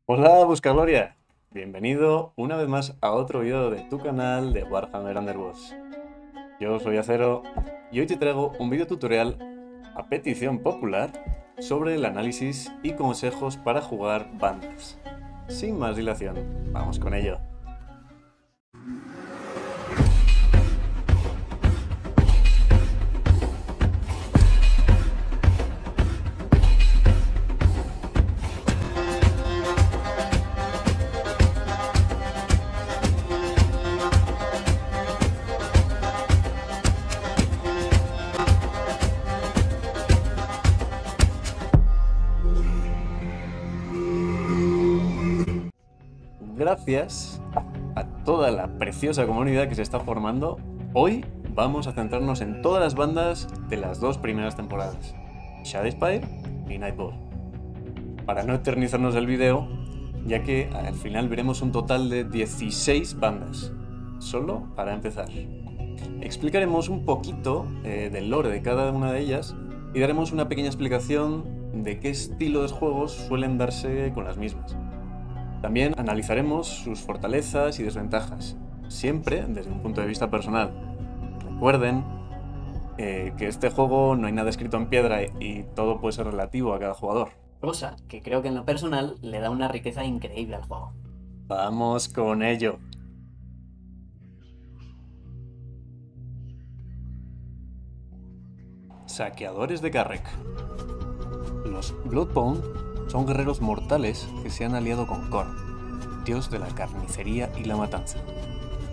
Hola Buscagloria, bienvenido una vez más a otro vídeo de tu canal de Warhammer Underwars. Yo soy Acero y hoy te traigo un vídeo tutorial a petición popular sobre el análisis y consejos para jugar bandas. Sin más dilación, vamos con ello. Gracias a toda la preciosa comunidad que se está formando, hoy vamos a centrarnos en todas las bandas de las dos primeras temporadas, Shadowspire y Nightball. Para no eternizarnos el vídeo, ya que al final veremos un total de 16 bandas, solo para empezar. Explicaremos un poquito del lore de cada una de ellas y daremos una pequeña explicación de qué estilo de juegos suelen darse con las mismas. También analizaremos sus fortalezas y desventajas, siempre desde un punto de vista personal. Recuerden que este juego no hay nada escrito en piedra y todo puede ser relativo a cada jugador. Cosa que creo que en lo personal le da una riqueza increíble al juego. ¡Vamos con ello! Saqueadores de Garreg. Los Bloodbone son guerreros mortales que se han aliado con Khorne, dios de la carnicería y la matanza.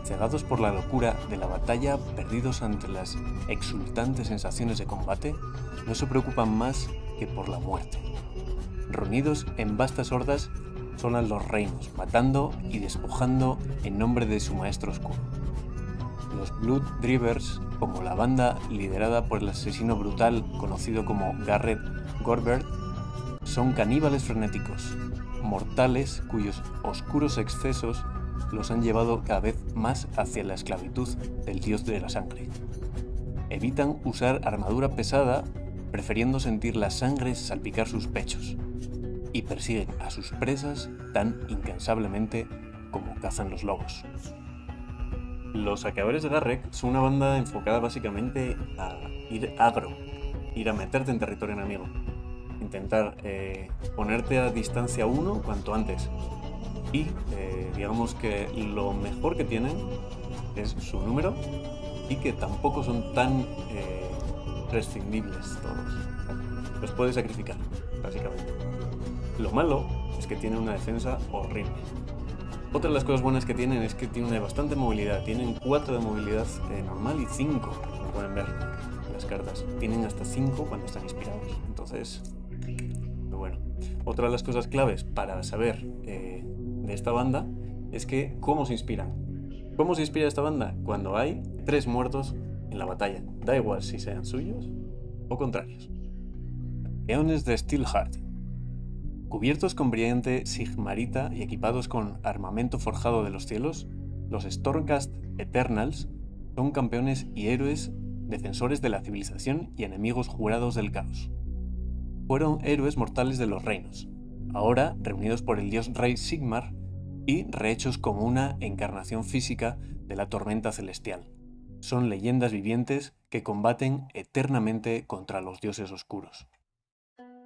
Cegados por la locura de la batalla, perdidos ante las exultantes sensaciones de combate, no se preocupan más que por la muerte. Reunidos en vastas hordas, solan los reinos, matando y despojando en nombre de su maestro oscuro. Los Blood Drivers, como la banda liderada por el asesino brutal conocido como Garrett Gorbert, son caníbales frenéticos, mortales cuyos oscuros excesos los han llevado cada vez más hacia la esclavitud del dios de la sangre. Evitan usar armadura pesada, prefiriendo sentir la sangre salpicar sus pechos, y persiguen a sus presas tan incansablemente como cazan los lobos. Los saqueadores de Garreg son una banda enfocada básicamente a ir agro, ir a meterte en territorio enemigo. Intentar ponerte a distancia 1 cuanto antes. Y digamos que lo mejor que tienen es su número y que tampoco son tan prescindibles todos. Los puedes sacrificar, básicamente. Lo malo es que tienen una defensa horrible. Otra de las cosas buenas que tienen es que tienen bastante movilidad. Tienen 4 de movilidad normal y 5, como pueden ver en las cartas. Tienen hasta 5 cuando están inspirados. Entonces, bueno. Otra de las cosas claves para saber de esta banda es que cómo se inspiran. ¿Cómo se inspira esta banda? Cuando hay 3 muertos en la batalla. Da igual si sean suyos o contrarios. Eones de Steelheart. Cubiertos con brillante sigmarita y equipados con armamento forjado de los cielos, los Stormcast Eternals son campeones y héroes, defensores de la civilización y enemigos jurados del caos. Fueron héroes mortales de los reinos, ahora reunidos por el dios rey Sigmar y rehechos como una encarnación física de la tormenta celestial. Son leyendas vivientes que combaten eternamente contra los dioses oscuros.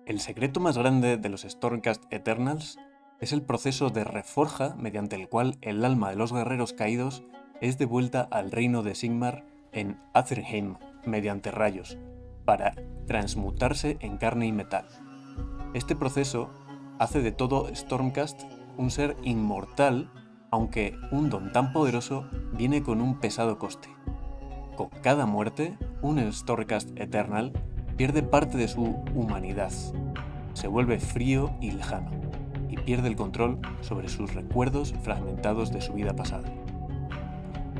El secreto más grande de los Stormcast Eternals es el proceso de reforja mediante el cual el alma de los guerreros caídos es devuelta al reino de Sigmar en Aetherheim mediante rayos, para transmutarse en carne y metal. Este proceso hace de todo Stormcast un ser inmortal, aunque un don tan poderoso viene con un pesado coste. Con cada muerte, un Stormcast Eternal pierde parte de su humanidad, se vuelve frío y lejano, y pierde el control sobre sus recuerdos fragmentados de su vida pasada.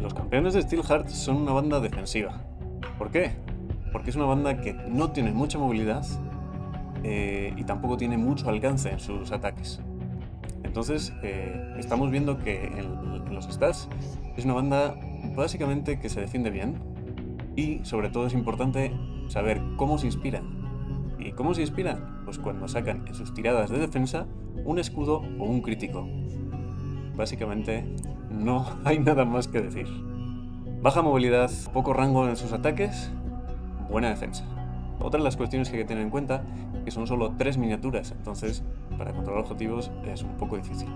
Los campeones de Steelheart son una banda defensiva. ¿Por qué? Porque es una banda que no tiene mucha movilidad y tampoco tiene mucho alcance en sus ataques. Entonces estamos viendo que en los stats es una banda básicamente que se defiende bien y sobre todo es importante saber cómo se inspiran. ¿Y cómo se inspiran? Pues cuando sacan en sus tiradas de defensa un escudo o un crítico. Básicamente, no hay nada más que decir. Baja movilidad, poco rango en sus ataques, buena defensa. Otra de las cuestiones que hay que tener en cuenta es que son solo 3 miniaturas, entonces para controlar objetivos es un poco difícil.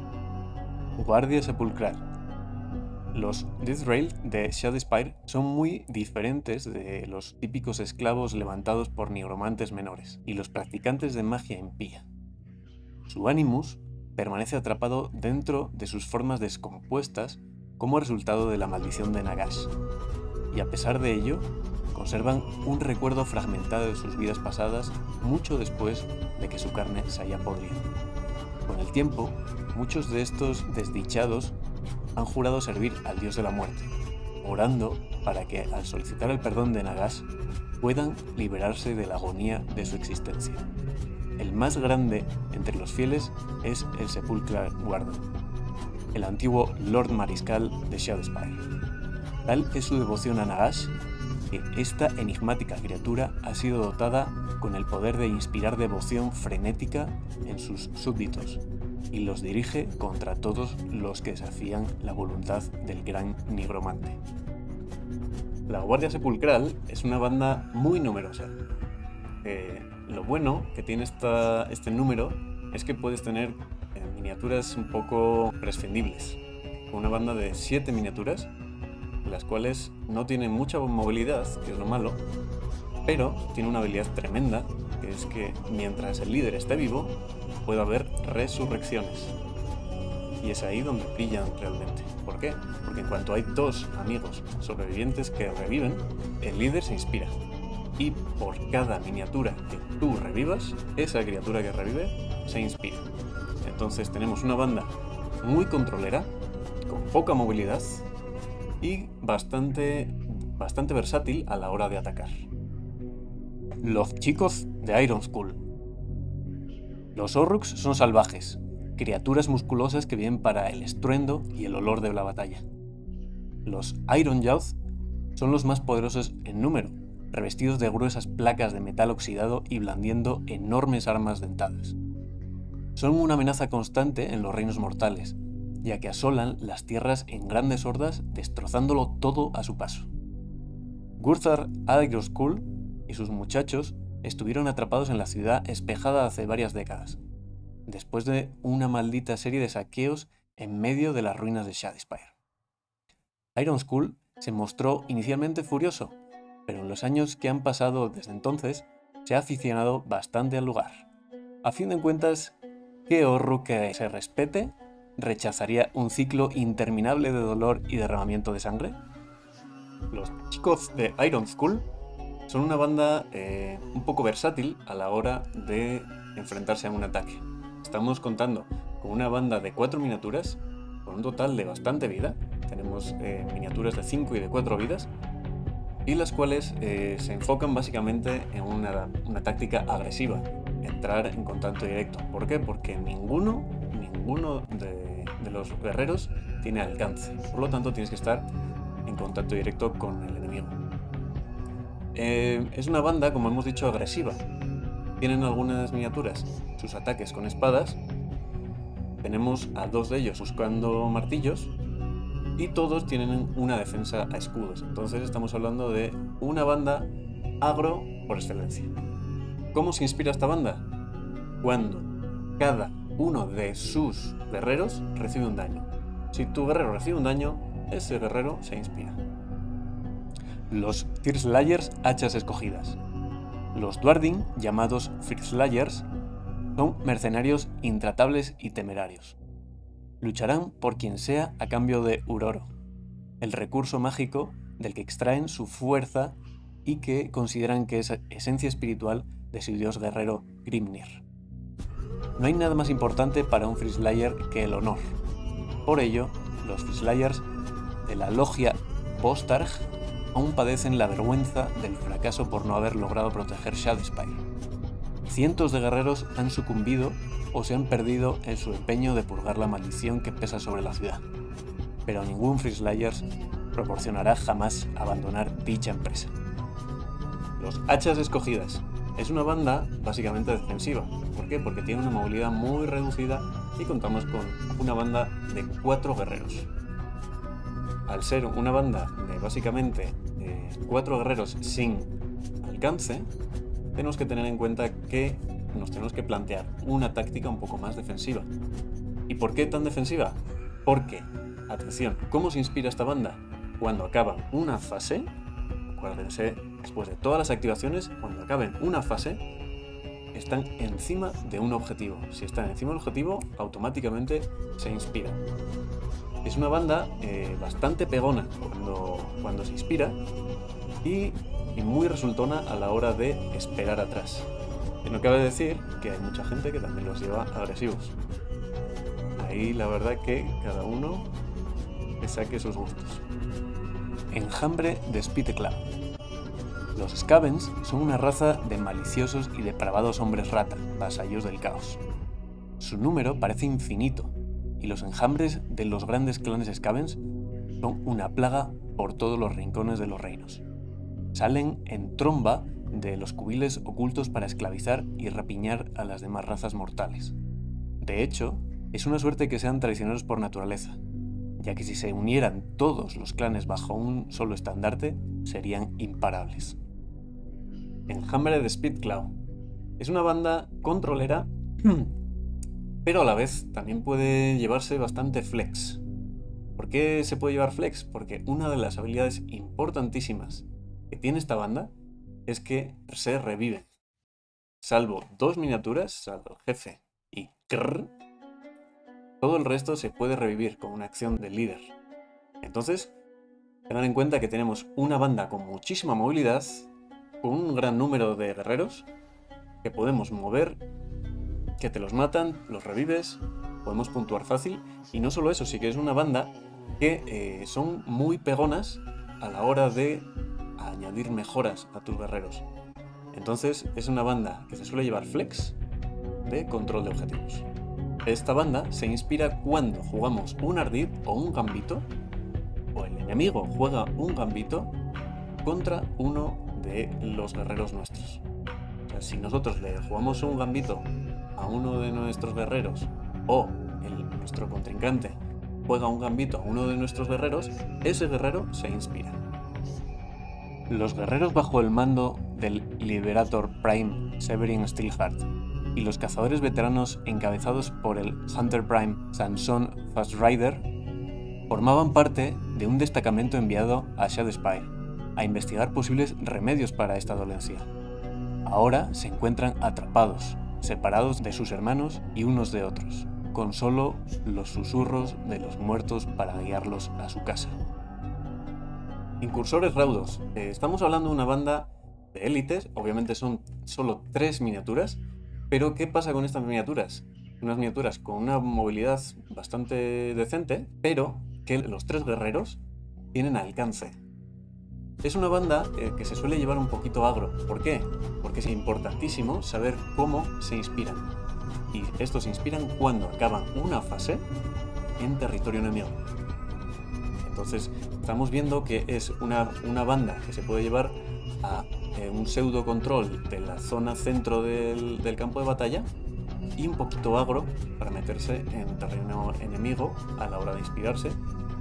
Guardia Sepulcral. Los Deathrail de Shadowspire son muy diferentes de los típicos esclavos levantados por nigromantes menores y los practicantes de magia impía. Su Animus permanece atrapado dentro de sus formas descompuestas como resultado de la maldición de Nagash, y a pesar de ello, conservan un recuerdo fragmentado de sus vidas pasadas mucho después de que su carne se haya podrido. Con el tiempo, muchos de estos desdichados han jurado servir al dios de la muerte, orando para que, al solicitar el perdón de Nagash, puedan liberarse de la agonía de su existencia. El más grande entre los fieles es el Sepulchral Guardian, el antiguo Lord Mariscal de Shadowspire. Tal es su devoción a Nagash que esta enigmática criatura ha sido dotada con el poder de inspirar devoción frenética en sus súbditos y los dirige contra todos los que desafían la voluntad del gran nigromante. La Guardia Sepulcral es una banda muy numerosa. Lo bueno que tiene este número es que puedes tener miniaturas un poco prescindibles. Una banda de 7 miniaturas, las cuales no tienen mucha movilidad, que es lo malo, pero tiene una habilidad tremenda, que es que mientras el líder esté vivo, puede haber resurrecciones. Y es ahí donde brillan realmente. ¿Por qué? Porque en cuanto hay 2 amigos sobrevivientes que reviven, el líder se inspira. Y por cada miniatura que tú revivas, esa criatura que revive se inspira. Entonces tenemos una banda muy controlera, con poca movilidad y bastante versátil a la hora de atacar. Los chicos de Iron Skull. Los Orruks son salvajes, criaturas musculosas que viven para el estruendo y el olor de la batalla. Los Iron Youth son los más poderosos en número, revestidos de gruesas placas de metal oxidado y blandiendo enormes armas dentadas. Son una amenaza constante en los reinos mortales, ya que asolan las tierras en grandes hordas, destrozándolo todo a su paso. Gurthar Iron-Skull y sus muchachos estuvieron atrapados en la ciudad espejada hace varias décadas, después de una maldita serie de saqueos en medio de las ruinas de Shadowspire. Iron-Skull se mostró inicialmente furioso, pero en los años que han pasado desde entonces se ha aficionado bastante al lugar. A fin de cuentas, ¿qué Orruk que se respete rechazaría un ciclo interminable de dolor y derramamiento de sangre? Los chicos de Iron Skull son una banda un poco versátil a la hora de enfrentarse a un ataque. Estamos contando con una banda de 4 miniaturas, con un total de bastante vida. Tenemos miniaturas de 5 y de 4 vidas, y las cuales se enfocan básicamente en una táctica agresiva, entrar en contacto directo. ¿Por qué? Porque ninguno de los guerreros tiene alcance, por lo tanto tienes que estar en contacto directo con el enemigo. Es una banda, como hemos dicho, agresiva. Tienen algunas miniaturas sus ataques con espadas, tenemos a 2 de ellos buscando martillos, y todos tienen una defensa a escudos. Entonces estamos hablando de una banda agro por excelencia. ¿Cómo se inspira esta banda? Cuando cada uno de sus guerreros recibe un daño. Si tu guerrero recibe un daño, ese guerrero se inspira. Los Fyrslayers, hachas escogidas. Los Duardin, llamados Fyrslayers, son mercenarios intratables y temerarios. Lucharán por quien sea a cambio de Uroro, el recurso mágico del que extraen su fuerza y que consideran que es esencia espiritual de su dios guerrero Grimnir. No hay nada más importante para un Fyrslayer que el honor. Por ello, los Fyrslayers de la logia Bostarg aún padecen la vergüenza del fracaso por no haber logrado proteger Shadowspire. Cientos de guerreros han sucumbido o se han perdido en su empeño de purgar la maldición que pesa sobre la ciudad, pero ningún Fyrslayers proporcionará jamás abandonar dicha empresa. Los hachas escogidas. Es una banda básicamente defensiva. ¿Por qué? Porque tiene una movilidad muy reducida y contamos con una banda de 4 guerreros. Al ser una banda de básicamente 4 guerreros sin alcance, tenemos que tener en cuenta que nos tenemos que plantear una táctica un poco más defensiva. ¿Y por qué tan defensiva? Porque, atención, ¿cómo se inspira esta banda? Cuando acaba una fase, acuérdense, después de todas las activaciones, cuando acaben una fase, están encima de un objetivo. Si están encima del objetivo, automáticamente se inspiran. Es una banda bastante pegona cuando se inspira y muy resultona a la hora de esperar atrás. No cabe decir que hay mucha gente que también los lleva agresivos. Ahí la verdad que cada uno que saque sus gustos. Enjambre de Spiteclaw. Los Skavens son una raza de maliciosos y depravados hombres rata, vasallos del caos. Su número parece infinito, y los enjambres de los grandes clanes Skavens son una plaga por todos los rincones de los reinos. Salen en tromba de los cubiles ocultos para esclavizar y rapiñar a las demás razas mortales. De hecho, es una suerte que sean traicioneros por naturaleza, ya que si se unieran todos los clanes bajo un solo estandarte, serían imparables. Enjambre de Spiteclaw. Es una banda controlera, pero a la vez también puede llevarse bastante flex. ¿Por qué se puede llevar flex? Porque una de las habilidades importantísimas que tiene esta banda es que se reviven. Salvo 2 miniaturas, salvo el jefe y Krr, todo el resto se puede revivir con una acción del líder. Entonces, tengan en cuenta que tenemos una banda con muchísima movilidad, con un gran número de guerreros que podemos mover, que te los matan, los revives, podemos puntuar fácil, y no solo eso, sí que es una banda que son muy pegonas a la hora de añadir mejoras a tus guerreros. Entonces es una banda que se suele llevar flex de control de objetivos. Esta banda se inspira cuando jugamos un ardid o un gambito, o el enemigo juega un gambito contra uno de los guerreros nuestros. O sea, si nosotros le jugamos un gambito a uno de nuestros guerreros, o nuestro contrincante juega un gambito a uno de nuestros guerreros, ese guerrero se inspira. Los guerreros bajo el mando del Liberator Prime Severin Steelheart y los cazadores veteranos encabezados por el Hunter Prime Sanson Fastrider formaban parte de un destacamento enviado a Shadowspire a investigar posibles remedios para esta dolencia. Ahora se encuentran atrapados, separados de sus hermanos y unos de otros, con solo los susurros de los muertos para guiarlos a su casa. Incursores raudos. Estamos hablando de una banda de élites, obviamente son solo 3 miniaturas, pero ¿qué pasa con estas miniaturas? Unas miniaturas con una movilidad bastante decente, pero que los 3 guerreros tienen alcance. Es una banda que se suele llevar un poquito agro. ¿Por qué? Porque es importantísimo saber cómo se inspiran. Y estos se inspiran cuando acaban una fase en territorio enemigo. Entonces estamos viendo que es una banda que se puede llevar a un pseudo control de la zona centro del campo de batalla y un poquito agro para meterse en terreno enemigo a la hora de inspirarse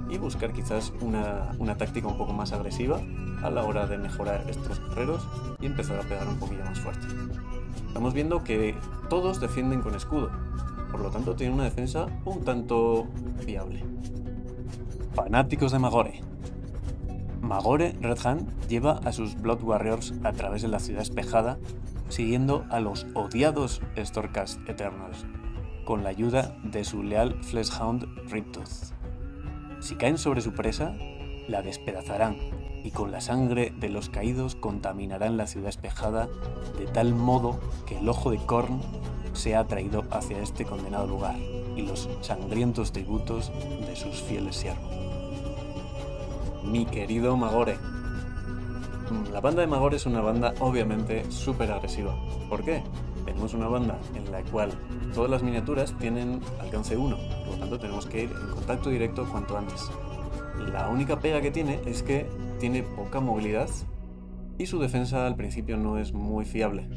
y buscar quizás una táctica un poco más agresiva a la hora de mejorar estos guerreros y empezar a pegar un poquillo más fuerte. Estamos viendo que todos defienden con escudo, por lo tanto tienen una defensa un tanto fiable. Fanáticos de Magore. Magore Redhand lleva a sus Blood Warriors a través de la ciudad espejada, siguiendo a los odiados Stormcast Eternals, con la ayuda de su leal Fleshhound Riptooth. Si caen sobre su presa, la despedazarán y con la sangre de los caídos contaminarán la ciudad espejada de tal modo que el ojo de Khorne sea atraído hacia este condenado lugar y los sangrientos tributos de sus fieles siervos. Mi querido Magore. La banda de Magore es una banda obviamente súper agresiva. ¿Por qué? Tenemos una banda en la cual todas las miniaturas tienen alcance 1, por lo tanto tenemos que ir en contacto directo cuanto antes. La única pega que tiene es que tiene poca movilidad y su defensa al principio no es muy fiable.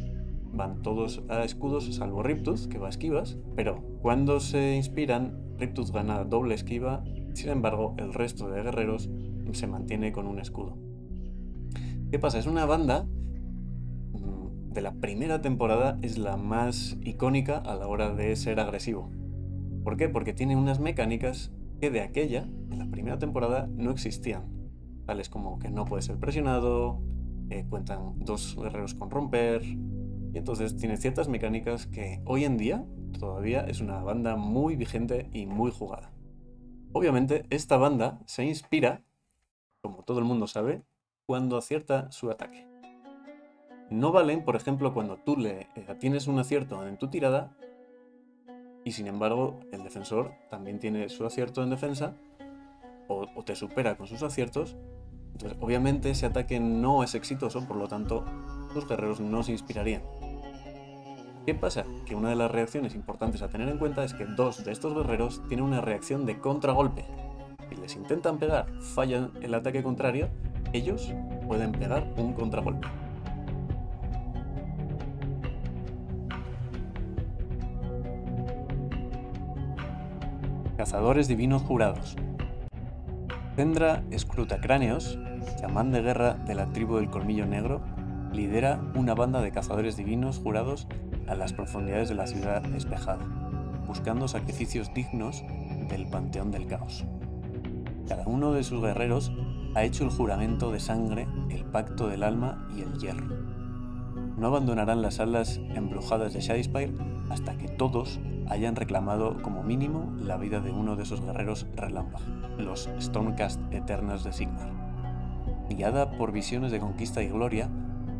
van todos a escudos salvo Riptooth, que va a esquivas, pero cuando se inspiran, Riptooth gana doble esquiva, sin embargo el resto de guerreros se mantiene con un escudo. ¿Qué pasa? Es una banda de la primera temporada, es la más icónica a la hora de ser agresivo. ¿Por qué? Porque tiene unas mecánicas que de aquella, en la primera temporada, no existían. Tales como que no puede ser presionado, cuentan 2 guerreros con romper, y entonces tiene ciertas mecánicas que hoy en día todavía es una banda muy vigente y muy jugada. Obviamente esta banda se inspira, como todo el mundo sabe, cuando acierta su ataque. No valen, por ejemplo, cuando tú tienes un acierto en tu tirada y sin embargo el defensor también tiene su acierto en defensa o te supera con sus aciertos. Entonces obviamente ese ataque no es exitoso, por lo tanto tus guerreros no se inspirarían. ¿Qué pasa? Que una de las reacciones importantes a tener en cuenta es que 2 de estos guerreros tienen una reacción de contragolpe. Si les intentan pegar, fallan el ataque contrario, ellos pueden pegar un contragolpe. Cazadores divinos jurados. Zendra Escrutacráneos, chamán de guerra de la tribu del Colmillo Negro, lidera una banda de cazadores divinos jurados a las profundidades de la ciudad espejada, buscando sacrificios dignos del panteón del caos. Cada uno de sus guerreros ha hecho el juramento de sangre, el pacto del alma y el hierro. No abandonarán las salas embrujadas de Shadowspire hasta que todos hayan reclamado como mínimo la vida de uno de esos guerreros relámpago, los Stormcast Eternas de Sigmar. Guiada por visiones de conquista y gloria,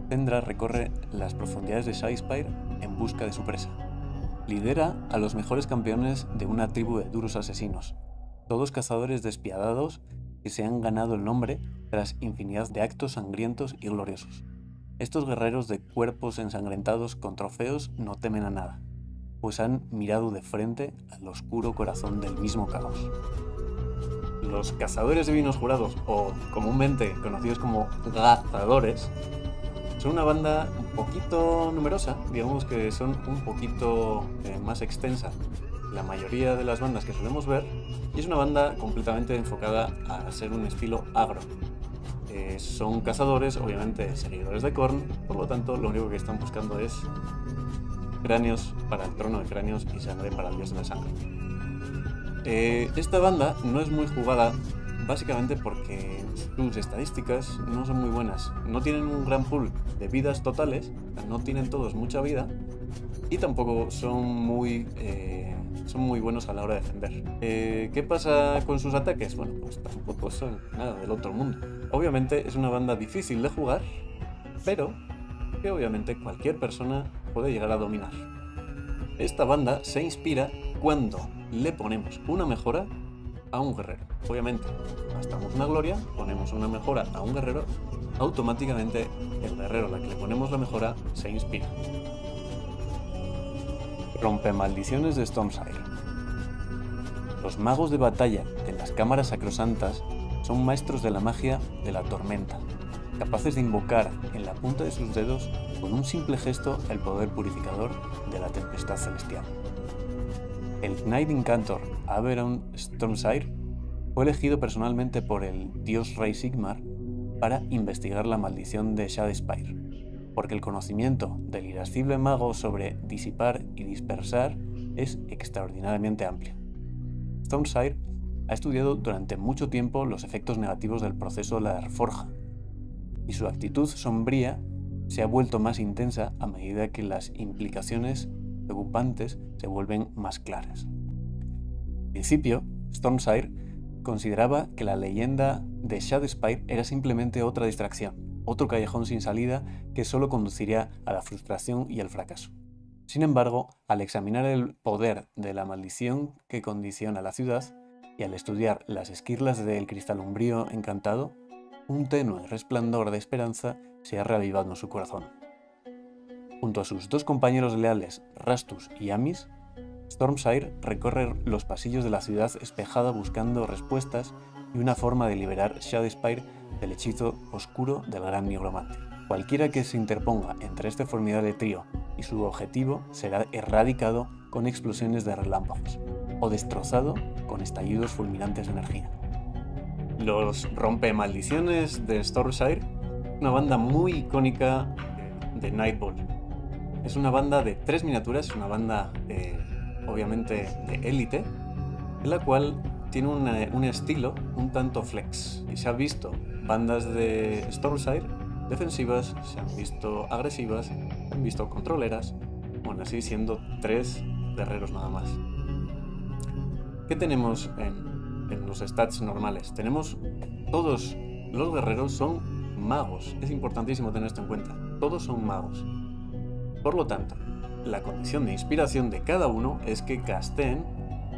Zendra recorre las profundidades de Shadowspire en busca de su presa. Lidera a los mejores campeones de una tribu de duros asesinos, todos cazadores despiadados que se han ganado el nombre tras infinidad de actos sangrientos y gloriosos. Estos guerreros de cuerpos ensangrentados con trofeos no temen a nada, pues han mirado de frente al oscuro corazón del mismo caos. Los cazadores divinos jurados, o comúnmente conocidos como gazadores, son una banda un poquito numerosa, digamos que son un poquito más extensa que la mayoría de las bandas que solemos ver, y es una banda completamente enfocada a ser un estilo agro. Son cazadores, obviamente seguidores de Khorne, por lo tanto lo único que están buscando es cráneos para el trono de cráneos y sangre para el dios de la sangre. Esta banda no es muy jugada básicamente porque sus estadísticas no son muy buenas. No tienen un gran pool de vidas totales, no tienen todos mucha vida y tampoco son muy buenos a la hora de defender. ¿Qué pasa con sus ataques? Bueno, pues tampoco son nada del otro mundo. Obviamente es una banda difícil de jugar, pero que obviamente cualquier persona puede llegar a dominar. Esta banda se inspira cuando le ponemos una mejora a un guerrero. Obviamente, gastamos una gloria, ponemos una mejora a un guerrero, automáticamente el guerrero al que le ponemos la mejora se inspira. Rompe maldiciones de Stormsire. Los magos de batalla de las cámaras sacrosantas son maestros de la magia de la tormenta, capaces de invocar en la punta de sus dedos con un simple gesto el poder purificador de la tempestad celestial. El Knight Incantor Aberon Stormsire fue elegido personalmente por el dios rey Sigmar para investigar la maldición de Shadowspire, porque el conocimiento del irascible mago sobre disipar y dispersar es extraordinariamente amplio. Stormsire ha estudiado durante mucho tiempo los efectos negativos del proceso de la reforja, y su actitud sombría se ha vuelto más intensa a medida que las implicaciones preocupantes se vuelven más claras. Al principio, Stormsire consideraba que la leyenda de Shadowspire era simplemente otra distracción, otro callejón sin salida que solo conduciría a la frustración y al fracaso. Sin embargo, al examinar el poder de la maldición que condiciona la ciudad y al estudiar las esquirlas del cristal umbrío encantado, un tenue resplandor de esperanza se ha reavivado en su corazón. Junto a sus 2 compañeros leales, Rastus y Amis, Stormsire recorre los pasillos de la ciudad espejada buscando respuestas y una forma de liberar Shadowspire del hechizo oscuro del gran nigromante. Cualquiera que se interponga entre este formidable trío y su objetivo será erradicado con explosiones de relámpagos o destrozado con estallidos fulminantes de energía. Los Rompemaldiciones de Stormshire, una banda muy icónica de Nightball. Es una banda de 3 miniaturas, una banda obviamente de élite, en la cual tiene un estilo un tanto flex. Y se han visto bandas de Stormshire defensivas, se han visto agresivas, se han visto controleras, aún así siendo 3 guerreros nada más. ¿Qué tenemos en los stats normales? Tenemos todos los guerreros son magos. Es importantísimo tener esto en cuenta. Todos son magos. Por lo tanto, la condición de inspiración de cada uno es que casteen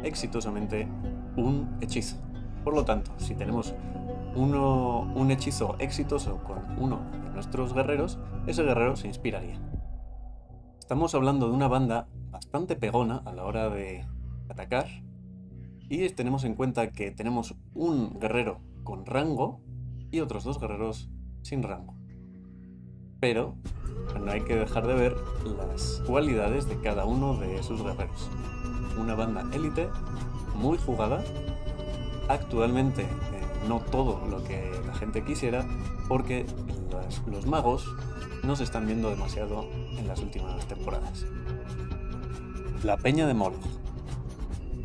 exitosamente un hechizo. Por lo tanto, si tenemos un hechizo exitoso con uno de nuestros guerreros, ese guerrero se inspiraría. Estamos hablando de una banda bastante pegona a la hora de atacar, y tenemos en cuenta que tenemos un guerrero con rango y otros 2 guerreros sin rango. Pero no hay que dejar de ver las cualidades de cada uno de esos guerreros. Una banda élite muy jugada, actualmente no todo lo que la gente quisiera, porque los magos no se están viendo demasiado en las últimas temporadas. La Peña de Moloch.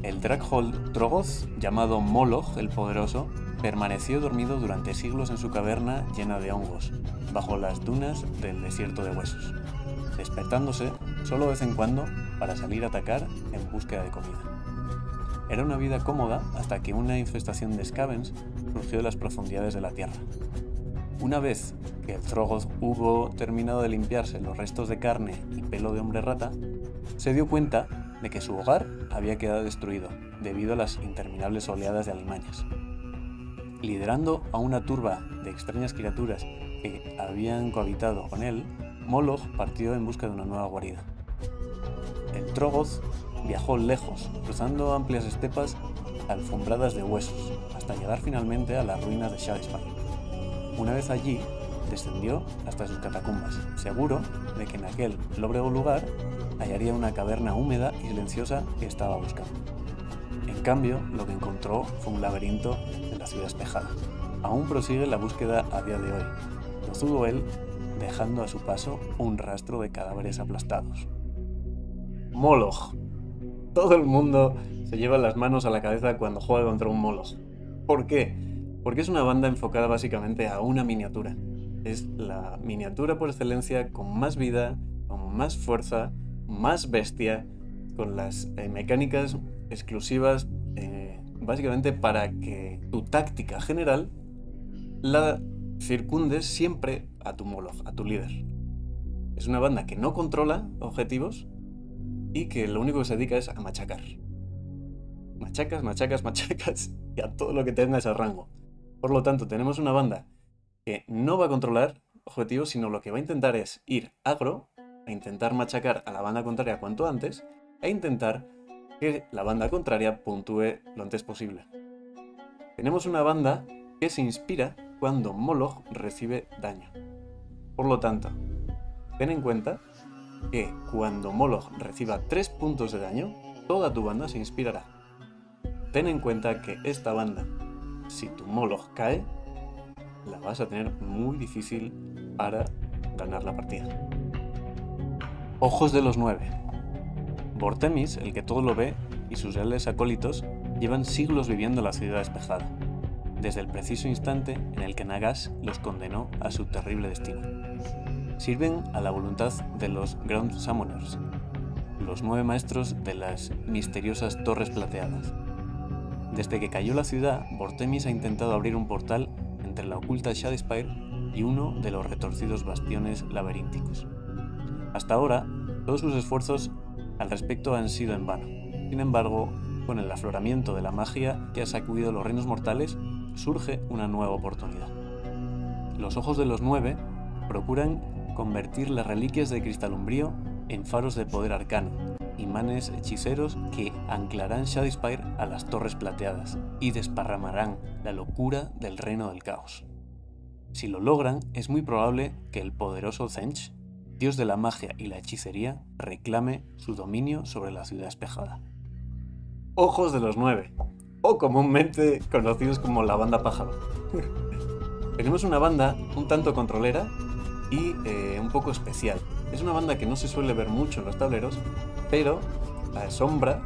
El Drakhold Trogoth, llamado Moloch el Poderoso, permaneció dormido durante siglos en su caverna llena de hongos, bajo las dunas del desierto de huesos, despertándose solo de vez en cuando para salir a atacar en búsqueda de comida. Era una vida cómoda hasta que una infestación de Skavens surgió de las profundidades de la tierra. Una vez que el Trogoth hubo terminado de limpiarse los restos de carne y pelo de hombre rata, se dio cuenta de que su hogar había quedado destruido debido a las interminables oleadas de alimañas. Liderando a una turba de extrañas criaturas que habían cohabitado con él, Moloch partió en busca de una nueva guarida. El Trogoth viajó lejos, cruzando amplias estepas alfombradas de huesos, hasta llegar finalmente a las ruinas de Shadowspire. Una vez allí, descendió hasta sus catacumbas, seguro de que en aquel lóbrego lugar hallaría una caverna húmeda y silenciosa que estaba buscando. En cambio, lo que encontró fue un laberinto de la ciudad espejada. Aún prosigue la búsqueda a día de hoy. No dudó él, dejando a su paso un rastro de cadáveres aplastados. Moloch. Todo el mundo se lleva las manos a la cabeza cuando juega contra un Moloch. ¿Por qué? Porque es una banda enfocada básicamente a una miniatura. Es la miniatura por excelencia con más vida, con más fuerza, más bestia, con las mecánicas exclusivas básicamente para que tu táctica general la circundes siempre a tu Moloch, a tu líder. Es una banda que no controla objetivos y que lo único que se dedica es a machacar. Machacas, machacas, machacas y a todo lo que tenga ese rango. Por lo tanto, tenemos una banda que no va a controlar objetivos, sino lo que va a intentar es ir agro, a intentar machacar a la banda contraria cuanto antes, e intentar que la banda contraria puntúe lo antes posible. Tenemos una banda que se inspira cuando Moloch recibe daño. Por lo tanto, ten en cuenta que cuando Moloch reciba 3 puntos de daño, toda tu banda se inspirará. Ten en cuenta que esta banda, si tu Moloch cae, la vas a tener muy difícil para ganar la partida. Ojos de los 9. Vortemis, el que todo lo ve, y sus leales acólitos llevan siglos viviendo en la ciudad despejada, desde el preciso instante en el que Nagash los condenó a su terrible destino. Sirven a la voluntad de los Ground Summoners, los 9 maestros de las misteriosas torres plateadas. Desde que cayó la ciudad, Vortemis ha intentado abrir un portal entre la oculta Shadowspire y uno de los retorcidos bastiones laberínticos. Hasta ahora, todos sus esfuerzos al respecto han sido en vano. Sin embargo, con el afloramiento de la magia que ha sacudido los reinos mortales, surge una nueva oportunidad. Los Ojos de los 9 procuran convertir las reliquias de cristal umbrío en faros de poder arcano, imanes hechiceros que anclarán Shadowspire a las torres plateadas y desparramarán la locura del reino del caos. Si lo logran, es muy probable que el poderoso Tzeentch dios de la magia y la hechicería, reclame su dominio sobre la ciudad espejada. Ojos de los 9, o comúnmente conocidos como la banda pájaro. Tenemos una banda un tanto controlera y un poco especial. Es una banda que no se suele ver mucho en los tableros, pero asombra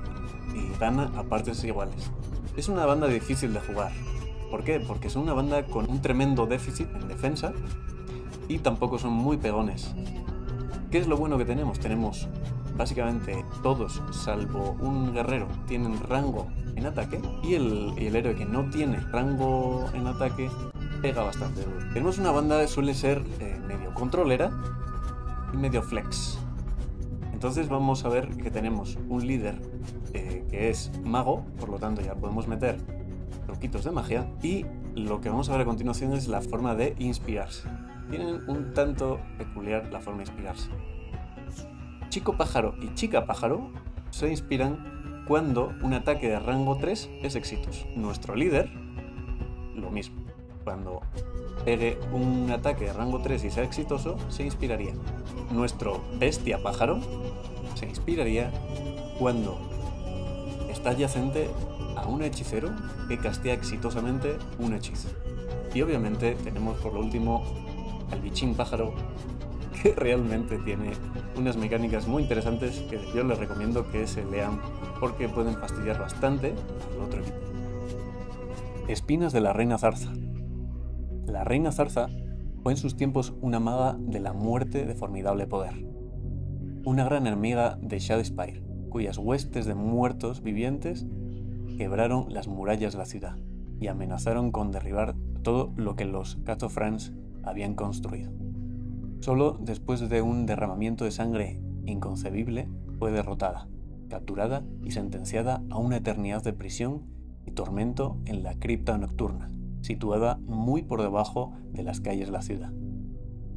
y gana a partes iguales. Es una banda difícil de jugar. ¿Por qué? Porque es una banda con un tremendo déficit en defensa y tampoco son muy pegones. ¿Qué es lo bueno que tenemos? Tenemos básicamente todos, salvo un guerrero, tienen rango en ataque, y el héroe que no tiene rango en ataque pega bastante duro. Tenemos una banda que suele ser medio controlera y medio flex. Entonces vamos a ver que tenemos un líder que es mago, por lo tanto ya podemos meter truquitos de magia, y lo que vamos a ver a continuación es la forma de inspirarse. Tienen un tanto peculiar la forma de inspirarse. Chico pájaro y chica pájaro se inspiran cuando un ataque de rango 3 es exitoso. Nuestro líder, lo mismo. Cuando pegue un ataque de rango 3 y sea exitoso, se inspiraría. Nuestro bestia pájaro se inspiraría cuando está adyacente a un hechicero que castea exitosamente un hechizo. Y obviamente tenemos por lo último al bichín pájaro, que realmente tiene unas mecánicas muy interesantes que yo les recomiendo que se lean porque pueden fastidiar bastante al otro equipo. Espinas de la reina zarza. La reina zarza fue en sus tiempos una maga de la muerte de formidable poder. Una gran enemiga de Shadowspire, cuyas huestes de muertos vivientes quebraron las murallas de la ciudad y amenazaron con derribar todo lo que los Cazofrans habían construido. Solo después de un derramamiento de sangre inconcebible fue derrotada, capturada y sentenciada a una eternidad de prisión y tormento en la cripta nocturna, situada muy por debajo de las calles de la ciudad.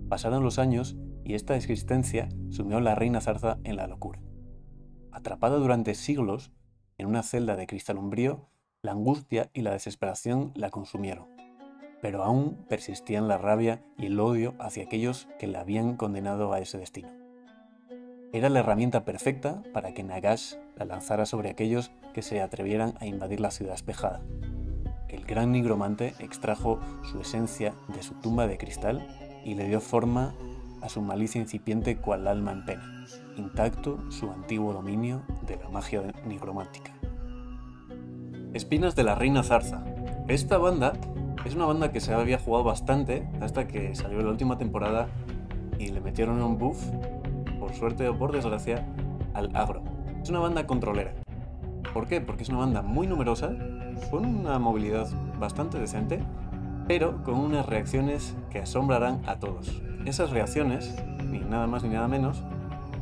Pasaron los años y esta existencia sumió a la reina zarza en la locura. Atrapada durante siglos en una celda de cristal umbrío, la angustia y la desesperación la consumieron, pero aún persistían la rabia y el odio hacia aquellos que la habían condenado a ese destino. Era la herramienta perfecta para que Nagash la lanzara sobre aquellos que se atrevieran a invadir la ciudad espejada. El gran nigromante extrajo su esencia de su tumba de cristal y le dio forma a su malicia incipiente cual alma en pena, intacto su antiguo dominio de la magia nigromántica. Espinas de la reina zarza. Esta banda es una banda que se había jugado bastante hasta que salió la última temporada y le metieron un buff, por suerte o por desgracia, al agro. Es una banda controlera. ¿Por qué? Porque es una banda muy numerosa, con una movilidad bastante decente, pero con unas reacciones que asombrarán a todos. Esas reacciones, ni nada más ni nada menos,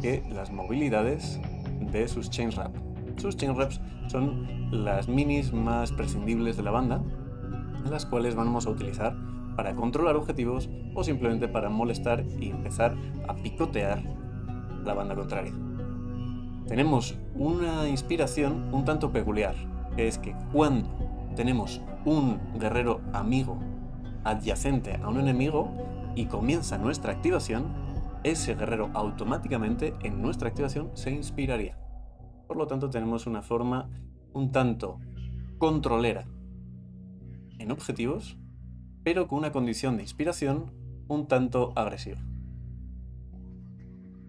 que las movilidades de sus chain rap. Sus chain raps son las minis más prescindibles de la banda, las cuales vamos a utilizar para controlar objetivos o simplemente para molestar y empezar a picotear a la banda contraria. Tenemos una inspiración un tanto peculiar, que es que cuando tenemos un guerrero amigo adyacente a un enemigo y comienza nuestra activación, ese guerrero automáticamente en nuestra activación se inspiraría. Por lo tanto tenemos una forma un tanto controlera en objetivos, pero con una condición de inspiración un tanto agresiva.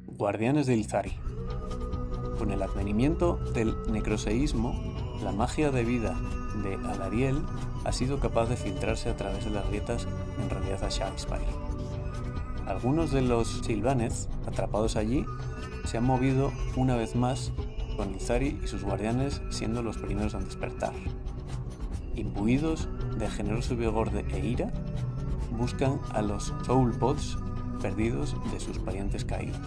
Guardianes de Ilzari. Con el advenimiento del necroseísmo, la magia de vida de Alariel ha sido capaz de filtrarse a través de las grietas en realidad a Shadowspire. Algunos de los Sylvaneth atrapados allí se han movido una vez más, con Ilzari y sus guardianes siendo los primeros en despertar. Imbuidos de generoso vigor e ira, buscan a los Soul Pods perdidos de sus parientes caídos.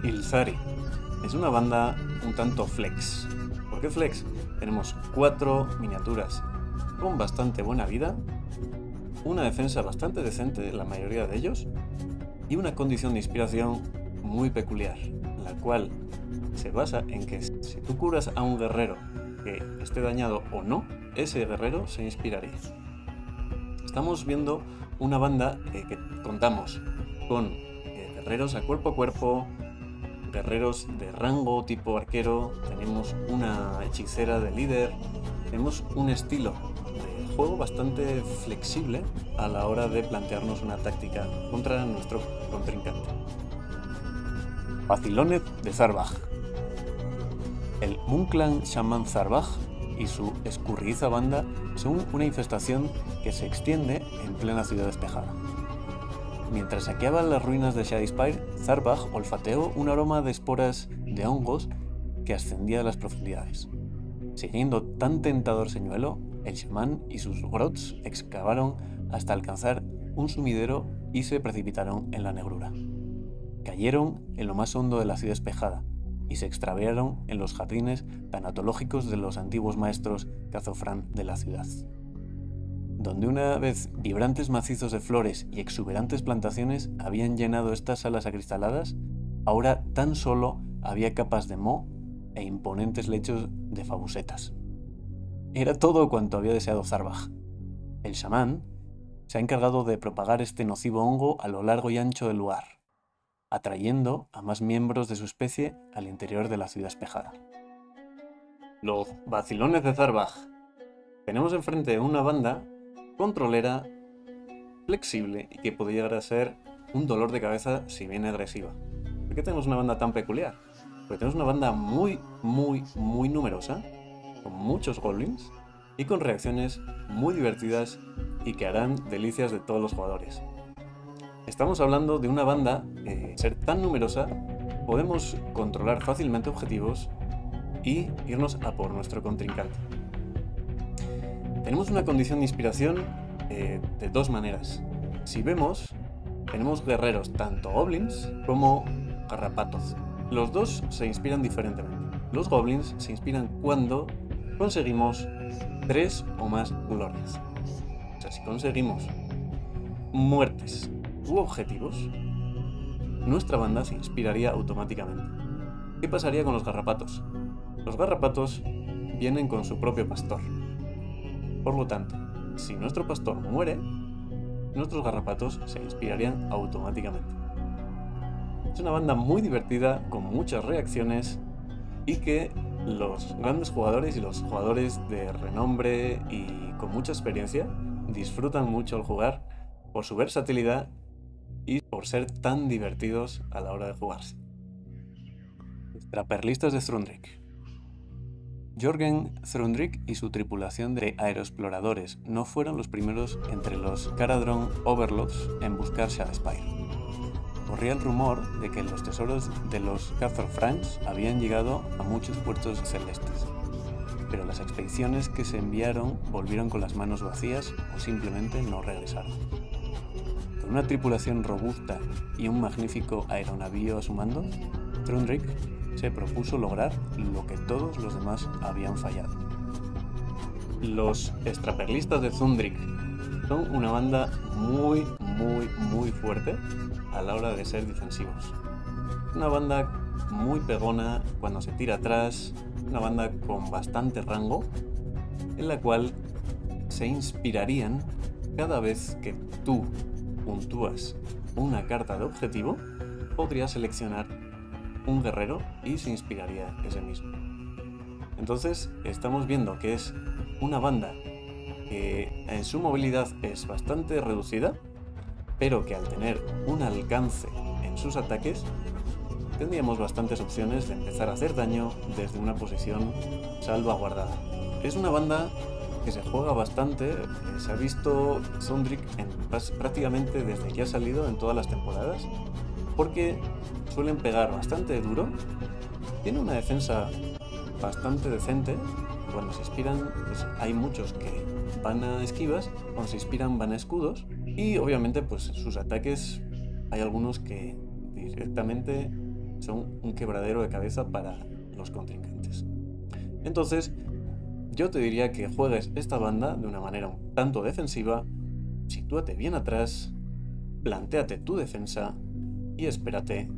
Ilzari es una banda un tanto flex. ¿Por qué flex? Tenemos 4 miniaturas con bastante buena vida, una defensa bastante decente, la mayoría de ellos, y una condición de inspiración muy peculiar, la cual se basa en que si tú curas a un guerrero que esté dañado o no, ese guerrero se inspiraría. Estamos viendo una banda que contamos con guerreros a cuerpo, guerreros de rango tipo arquero, tenemos una hechicera de líder, tenemos un estilo de juego bastante flexible a la hora de plantearnos una táctica contra nuestro contrincante. Vacilones de Zarbaj. El Munclan Shaman Zarbaj y su escurridiza banda son una infestación que se extiende en plena ciudad despejada. Mientras saqueaba las ruinas de Shadowspire, Zarbaj olfateó un aroma de esporas de hongos que ascendía a las profundidades. Siguiendo tan tentador señuelo, el chamán y sus grots excavaron hasta alcanzar un sumidero y se precipitaron en la negrura. Cayeron en lo más hondo de la ciudad despejada y se extraviaron en los jardines tanatológicos de los antiguos maestros que azofran de la ciudad. Donde una vez vibrantes macizos de flores y exuberantes plantaciones habían llenado estas salas acristaladas, ahora tan solo había capas de moho e imponentes lechos de fabusetas. Era todo cuanto había deseado Zarbaj. El chamán se ha encargado de propagar este nocivo hongo a lo largo y ancho del lugar, atrayendo a más miembros de su especie al interior de la ciudad despejada. Los vacilones de Zarbaj. Tenemos enfrente una banda controlera, flexible y que puede llegar a ser un dolor de cabeza si viene agresiva. ¿Por qué tenemos una banda tan peculiar? Porque tenemos una banda muy numerosa, con muchos goblins y con reacciones muy divertidas y que harán delicias de todos los jugadores. Estamos hablando de una banda que, ser tan numerosa, podemos controlar fácilmente objetivos y irnos a por nuestro contrincante. Tenemos una condición de inspiración de dos maneras. Si vemos, tenemos guerreros tanto goblins como garrapatos. Los dos se inspiran diferentemente. Los goblins se inspiran cuando conseguimos 3 o más glorias. O sea, si conseguimos muertes u objetivos, nuestra banda se inspiraría automáticamente. ¿Qué pasaría con los garrapatos? Los garrapatos vienen con su propio pastor. Por lo tanto, si nuestro pastor muere, nuestros garrapatos se inspirarían automáticamente. Es una banda muy divertida, con muchas reacciones y que los grandes jugadores y los jugadores de renombre y con mucha experiencia disfrutan mucho al jugar por su versatilidad y por ser tan divertidos a la hora de jugarse. Extraperlistas de Thrundrik. Jorgen Thrundrik y su tripulación de aeroexploradores no fueron los primeros entre los Caradron Overlords en buscar Shadowspire. Corría el rumor de que los tesoros de los Cathar-Franks habían llegado a muchos puertos celestes, pero las expediciones que se enviaron volvieron con las manos vacías o simplemente no regresaron. Con una tripulación robusta y un magnífico aeronavío a su mando, Thrundrik se propuso lograr lo que todos los demás habían fallado. Los extraperlistas de Thrundrik son una banda muy fuerte a la hora de ser defensivos. Una banda muy pegona cuando se tira atrás, una banda con bastante rango, en la cual se inspirarían cada vez que tú puntúas una carta de objetivo, podrías seleccionar un guerrero y se inspiraría ese mismo. Entonces estamos viendo que es una banda que en su movilidad es bastante reducida, pero que al tener un alcance en sus ataques tendríamos bastantes opciones de empezar a hacer daño desde una posición salvaguardada. Es una banda que se juega bastante, se ha visto Thrundrik prácticamente desde que ha salido en todas las temporadas, porque suelen pegar bastante duro, tiene una defensa bastante decente. Cuando se inspiran, pues hay muchos que van a esquivas, cuando se inspiran van a escudos, y obviamente pues sus ataques hay algunos que directamente son un quebradero de cabeza para los contrincantes. Entonces yo te diría que juegues esta banda de una manera un tanto defensiva, sitúate bien atrás, plantéate tu defensa y espérate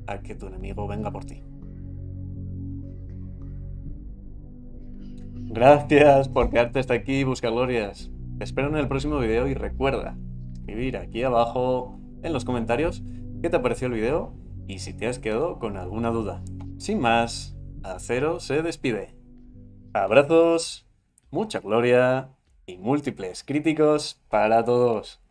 a que tu enemigo venga por ti. Gracias por quedarte hasta aquí, Buscaglorias. Te espero en el próximo video y recuerda escribir aquí abajo en los comentarios qué te ha parecido el video y si te has quedado con alguna duda. Sin más, Acero se despide. Abrazos, mucha gloria y múltiples críticos para todos.